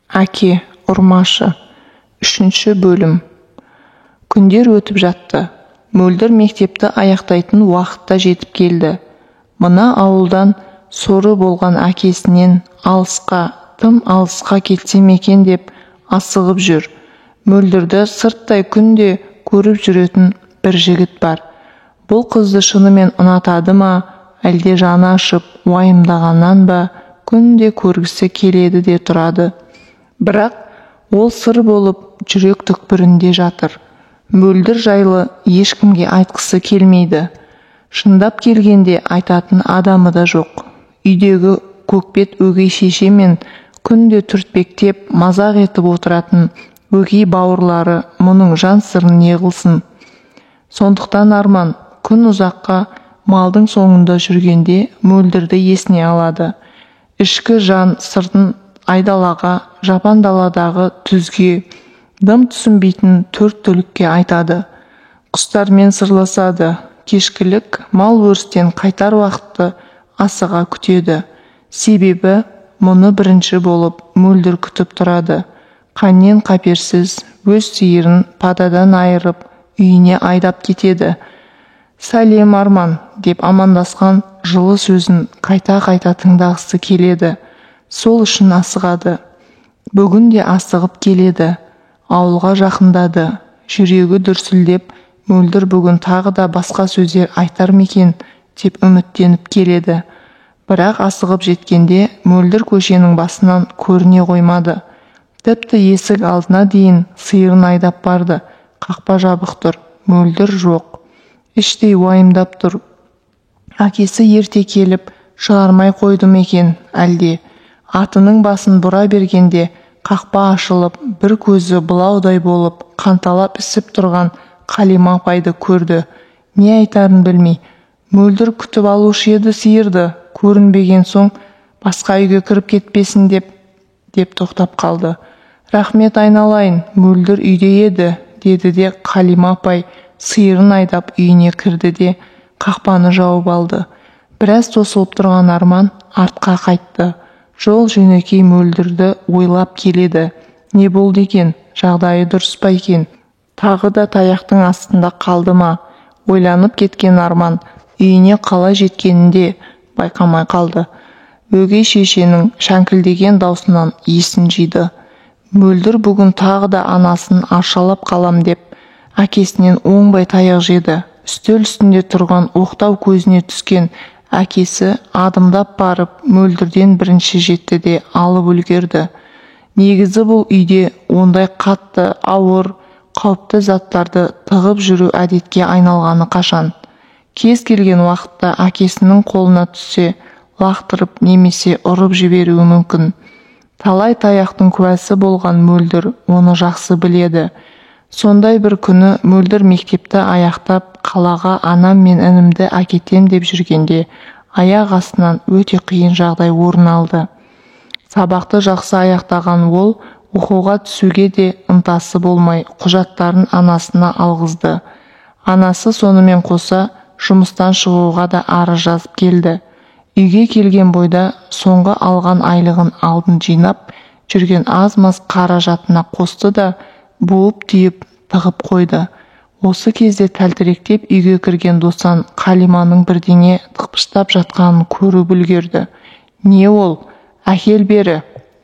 Әке ұрмашы. 3 бөлім. Күндер өтіп жатты. Мөлдір мектепті аяқтайтын уақытта жетіп келді. Мына ауылдан соры болған әкесінен тым алысқа кетсем екен деп асығып жүр. Мөлдірді сырттай күнде көріп жүретін бір жігіт бар. Бұл қызды шынымен ұнатады ма, әлде жаны ашып уайымдағаннан ба, күнде көргісі келеді де тұрады. Бірақ ол сыр болып жүрек түкпірінде жатыр. Мөлдір жайлы ешкімге айтқысы келмейді. Шындап келгенде айтатын адамы да жоқ. Үйдегі көкбет өгей шешемен күнде түртпектеп мазақ етіп отыратын өгей бауырлары мұның жан сырын не қылсын. Сондықтан Арман күн ұзаққа малдың соңында жүргенде Мөлдірді есіне алады. Ішкі жан сыртын айдалаға, жапан даладағы түзге, дым түсінбейтін төрт түлікке айтады. Құстармен сырласады. Кешкілік мал өрістен қайтар уақытты асыға күтеді. Себебі мұны бірінші болып Мөлдір күтіп тұрады. Қаннен қаперсіз өз сиырын пададан айырып үйіне айдап кетеді. «Сәлем Арман» деп амандасқан жылы сөзін қайта-қайта тыңдағысы келеді. Сол үшін асығады. Бүгін де асығып келеді. Ауылға жақындады. Жүрегі дүрсілдеп, Мөлдір бүгін тағы да басқа сөздер айтар мекен деп үміттеніп келеді. Бірақ асығып жеткенде Мөлдір көшенің басынан көріне қоймады. Тіпті есік алдына дейін сиырын айдап барды. Қақпа жабық тұр. Мөлдір жоқ. Іштей уайымдап тұр. Әкесі ерте келіп шығармай қойды екен әлде. Атының басын бұра бергенде қақпа ашылып, бір көзі бұлаудай болып қанталап ісіп тұрған Қалима апайды көрді. Не айтарын білмей, Мөлдір күтіп алушы еді сиырды. Көрінбеген соң басқа үйге кіріп кетпесін деп тоқтап қалды. «Рахмет айналайын, Мөлдір үйде еді» деді де Қалима апай сиырын айдап үйіне кірді де қақпаны жауып алды. Біраз тосылып тұрған Арман артқа қайтты. Жол жөнекей Мөлдірді ойлап келеді. Не болды екен? Жағдайы дұрыс па екен? Тағы да таяқтың астында қалды ма? Ойланып кеткен Арман үйіне қалай жеткенінде байқамай қалды. Өгей шешенің шәңкілдеген даусынан есін жиды. Мөлдір бүгін тағы да анасын аршалап қалам деп әкесінен оңбай таяқ жеді. Үстел үстінде тұрған оқтау көзіне түскен әкесі адымдап барып Мөлдірден бірінші жетті де алып үлгерді. Негізі бұл үйде ондай қатты, ауыр, қауіпті заттарды тығып жүру әдетке айналғаны қашан. Кез келген уақытта әкесінің қолына түссе, лақтырып немесе ұрып жіберуі мүмкін. Талай таяқтың куәсі болған Мөлдір оны жақсы біледі. Сондай бір күні Мөлдір мектепті аяқтап қалаға анам мен інімді әкетем деп жүргенде аяқ астынан өте қиын жағдай орын алды. Сабақты жақсы аяқтаған ол оқуға түсуге де ынтасы болмай құжаттарын анасына алғызды. Анасы сонымен қоса жұмыстан шығуға да арыз жазып келді. Үйге келген бойда соңғы алған айлығын алдын жинап жүрген аз-маз қаражатына қосты да буып түйіп тығып қойды. Осы кезде тәлтіректеп үйге кірген Досан Қалиманың бірдеңе тықпыштап жатқанын көріп үлгерді. «Не ол? Әкел бері.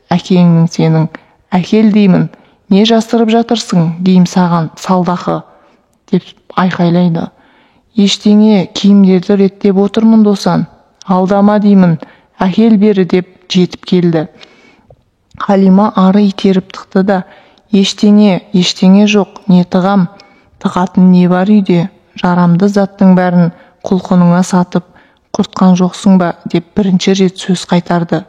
Әкеңнің сенің. Әкел деймін. Не жасырып жатырсың дейім саған, салдақы» деп айқайлайды. «Ештеңе, киімдерді реттеп отырмын Досан. Алдама деймін. Әкел бері» деп жетіп келді. Қалима ары итеріп тықты да «Ештеңе жоқ, не тығам? Тығатын не бар үйде? Жарамды заттың бәрін құлқыныңа сатып құртқан жоқсың ба?» деп бірінші рет сөз қайтарды.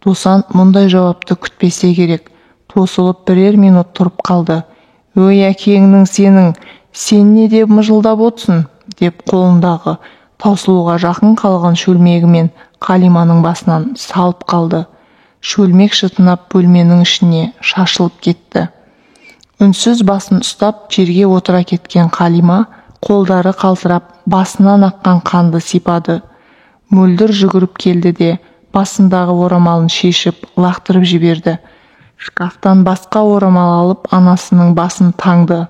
Досан мұндай жауапты күтпесе керек. Тосылып бірер минут тұрып қалды. «Өй әкеңнің сенің, сен не деп мыжылдап отсың?» деп қолындағы таусылуға жақын қалған шөлмегімен Қалиманың басынан салып қалды. Шөлмек шытынап бөлменің ішіне шашылып кетті. Үнсіз басын ұстап жерге отыра кеткен Қалима қолдары қалтырап басынан аққан қанды сипады. Мөлдір жүгіріп келді де басындағы орамалын шешіп лақтырып жіберді. Шкафтан басқа орамал алып анасының басын таңды.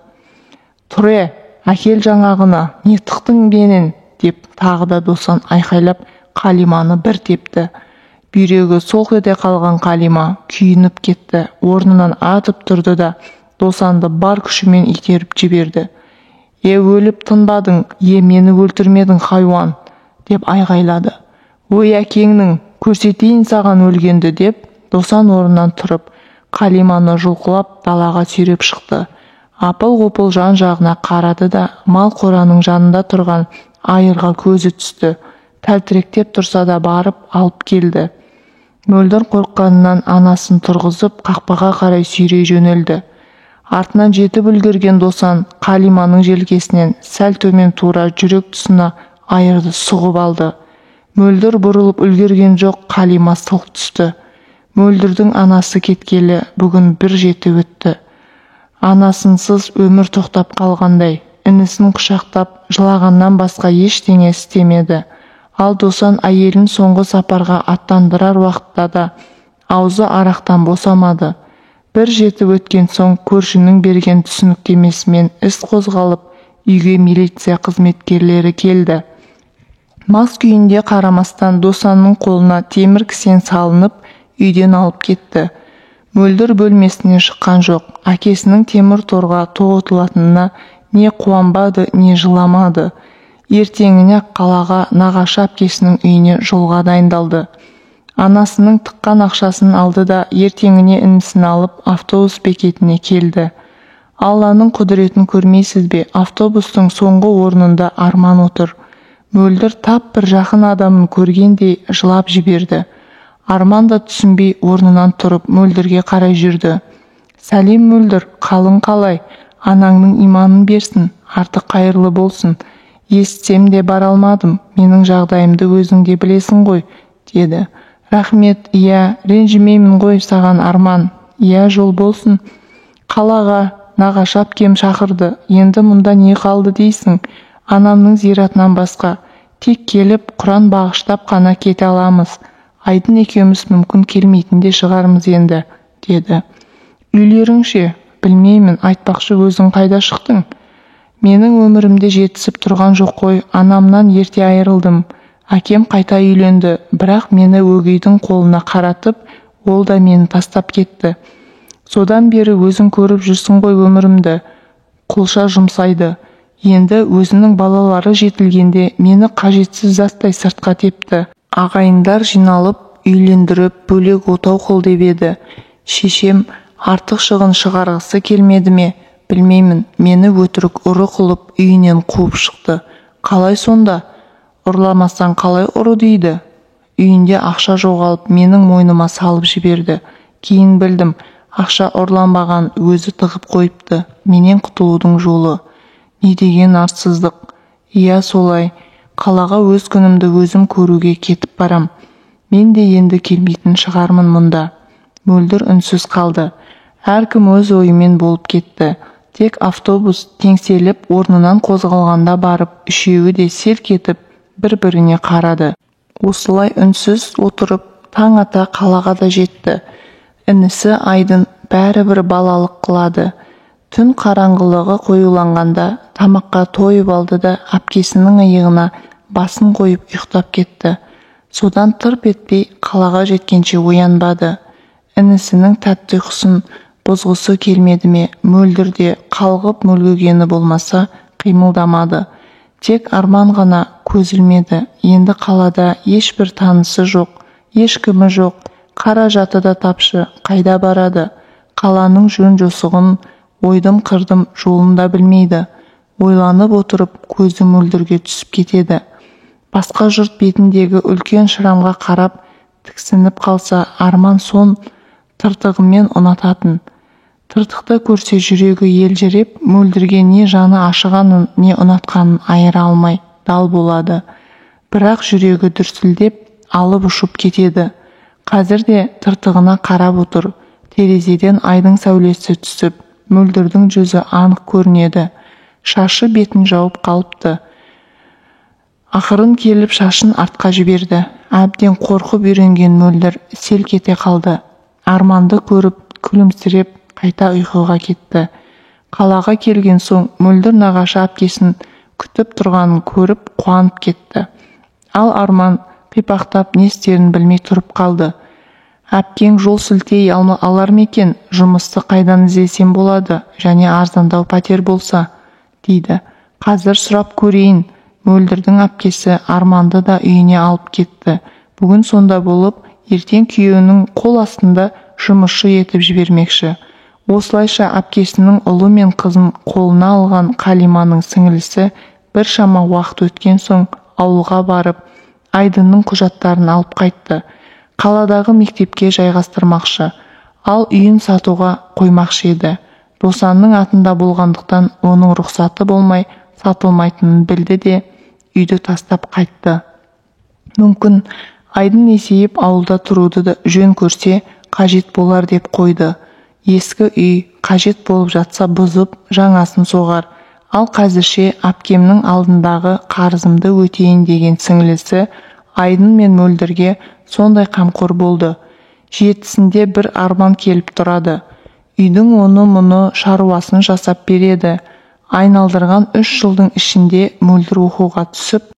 «Тұре, әкел жаңағыны, не тықтың менен?» деп тағы да Досан айқайлап Қалиманы бір тепті. Бүйрегі солқ ете қалған Қалима күйініп кетті. Орнынан атып тұрды да Досанды бар күшімен итеріп жіберді. Өліп тынбадың, мені өлтірмедің хайуан!» деп айғайлады. «Ой әкеңнің, көрсетейін саған өлгенді!» деп Досан орнынан тұрып, Қалиманы жұлқылап далаға сүйреп шықты. Апыл-ғұпыл жан-жағына қарады да мал қораның жанында тұрған айырға көзі түсті. Тәлтіректеп тұрса да барып алып келді. Мөлдір қорыққанынан анасын тұрғызып қақпаға қарай сүйрей жөнелді. Артынан жетіп үлгерген Досан Қалиманың желкесінен сәл төмен тура жүрек тұсына айырды сұғып алды. Мөлдір бұрылып үлгерген жоқ, Қалима сылқ түсті. Мөлдірдің анасы кеткелі бүгін бір жеті өтті. Анасынсыз өмір тоқтап қалғандай, інісін құшақтап жылағаннан басқа ештеңе істемеді. Ал Досан әйелін соңғы сапарға аттандырар уақытта да аузы арақтан босамады. Бір жетіп өткен соң көршінің берген түсініктемесімен іс қозғалып, үйге милиция қызметкерлері келді. Мас күйінде қарамастан Досанның қолына темір кісен салынып, үйден алып кетті. Мөлдір бөлмесінен шыққан жоқ. Әкесінің темір торға тоғытылатынына не қуанбады, не жыламады. Ертеңіне қалаға нағашы әпкесінің үйіне жолға дайындалды. Анасының тыққан ақшасын алды да ертеңіне інісін алып автобус бекетіне келді. Алланың құдіретін көрмейсіз бе? Автобустың соңғы орнында Арман отыр. Мөлдір тап бір жақын адамын көргендей жылап жіберді. Арман да түсінбей орнынан тұрып Мөлдірге қарай жүрді. «Сәлем Мөлдір, қалың қалай? Анаңның иманын берсін, артық қайырлы болсын. Естсем де бара алмадым, менің жағдайымды өзің де білесің ғой», деді. «Рахмет, ренжімеймін ғой саған Арман. Жол болсын. Қалаға нағашы әпкем шақырды. Енді мұнда не қалды дейсің? Анамның зиратынан басқа. Тек келіп Құран бағыштап қана кете аламыз. Айдын екеуміз мүмкін келмейтін де шығармыз енді», деді. «Үйлерің ше?» «Білмеймін, айтпақшы, өзің қайда шықтың?» «Менің өмірімде жетісіп тұрған жоқ қой, анамнан ерте айырылдым. Әкем қайта үйленді, бірақ мені өгейдің қолына қаратып, ол да мені тастап кетті. Содан бері өзің көріп жүрсің ғой өмірімді құлша жұмсайды. Енді өзінің балалары жетілгенде мені қажетсіз заттай сыртқа тепті. Ағайындар жиналып, үйлендіріп, бөлек отау қыл деп еді. Шешем артық шығын шығарғысы келмеді ме? Білмеймін, мені өтірік ұры қылып үйінен қуып шықты. Қалай сонда? Ұрламасаң қалай ұры дейді? Үйінде ақша жоғалып, менің мойныма салып жіберді. Кейін білдім, ақша ұрланбаған, өзі тығып қойыпты. Менен құтылудың жолы. Не деген арсыздық. Солай. Қалаға өз күнімді өзім көруге кетіп барам. Мен де енді келмейтін шығармын мұнда». Мөлдір үнсіз қалды. Әркім өз ойымен болып кетті. Тек автобус теңселіп орнынан қозғалғанда барып, үшеуі де селк етіп бір-біріне қарады. Осылай үнсіз отырып, таң ата қалаға да жетті. Інісі Айдын бәрібір балалық қылады. Түн қараңғылығы қоюланғанда тамаққа тойып алды да әпкесінің иығына басын қойып ұйықтап кетті. Содан тырп етпей қалаға жеткенше оянбады. Інісінің тәтті ұйқысын бұзғысы келмеді ме? Мөлдір де қалғып мүлгігені болмаса қимылдамады. Тек Арман ғана көз ілмеді. Енді қалада ешбір танысы жоқ, ешкімі жоқ, қаражаты да тапшы, қайда барады? Қаланың жөн жосығын, ойдым-қырдым жолын да білмейді. Ойланып отырып көзі Мөлдірге түсіп кетеді. Басқа жұрт бетіндегі үлкен шырамға қарап тіксініп қалса, Арман сон тыртығымен ұнататын. Тыртықты көрсе жүрегі елжіреп, Мөлдірге не жаны ашығанын, не ұнатқанын айыра алмай дал болады. Бірақ жүрегі дүрсілдеп, алып ұшып кетеді. Қазір де тыртығына қарап отыр. Терезеден айдың сәулесі түсіп, Мөлдірдің жүзі анық көрінеді. Шашы бетін жауып қалыпты. Ақырын келіп шашын артқа жіберді. Әбден қорқып үйренген Мөлдір селк ете қалды. Арманды көріп күлімсіреп қайта ұйқыға кетті. Қалаға келген соң мөлдір нағашы әпкесін күтіп тұрғанын көріп қуанып кетті. Ал Арман қипақтап не істерін білмей тұрып қалды. Әпкең жол сілтей алар ма екен, жұмысты қайдан іздесем болады, және арзандау пәтер болса, дейді. Қазір сұрап көрейін. Мөлдірдің әпкесі Арманды да үйіне алып кетті. Бүгін сонда болып, ертең күйеуінің қол астында жұмысшы етіп жібермекші. Осылайша әпкесінің ұлы мен қызын қолына алған Қалиманың сіңілісі бір шама уақыт өткен соң ауылға барып, Айдынның құжаттарын алып қайтты. Қаладағы мектепке жайғастырмақшы, ал үйін сатуға қоймақшы еді. Досанның атында болғандықтан оның рұқсаты болмай сатылмайтынын білді де үйді тастап қайтты. Мүмкін Айдын есейіп ауылда тұруды да жөн көрсе, қажет болар деп қойды. Ескі үй қажет болып жатса бұзып, жаңасын соғар. Ал қазірше әпкемнің алдындағы қарызымды өтейін деген сіңілісі Айдын мен Мөлдірге сондай қамқор болды. Жетісінде бір Арман келіп тұрады. Үйдің оны-мұны шаруасын жасап береді. Айналдырған 3 жылдың ішінде Мөлдір оқуға түсіп,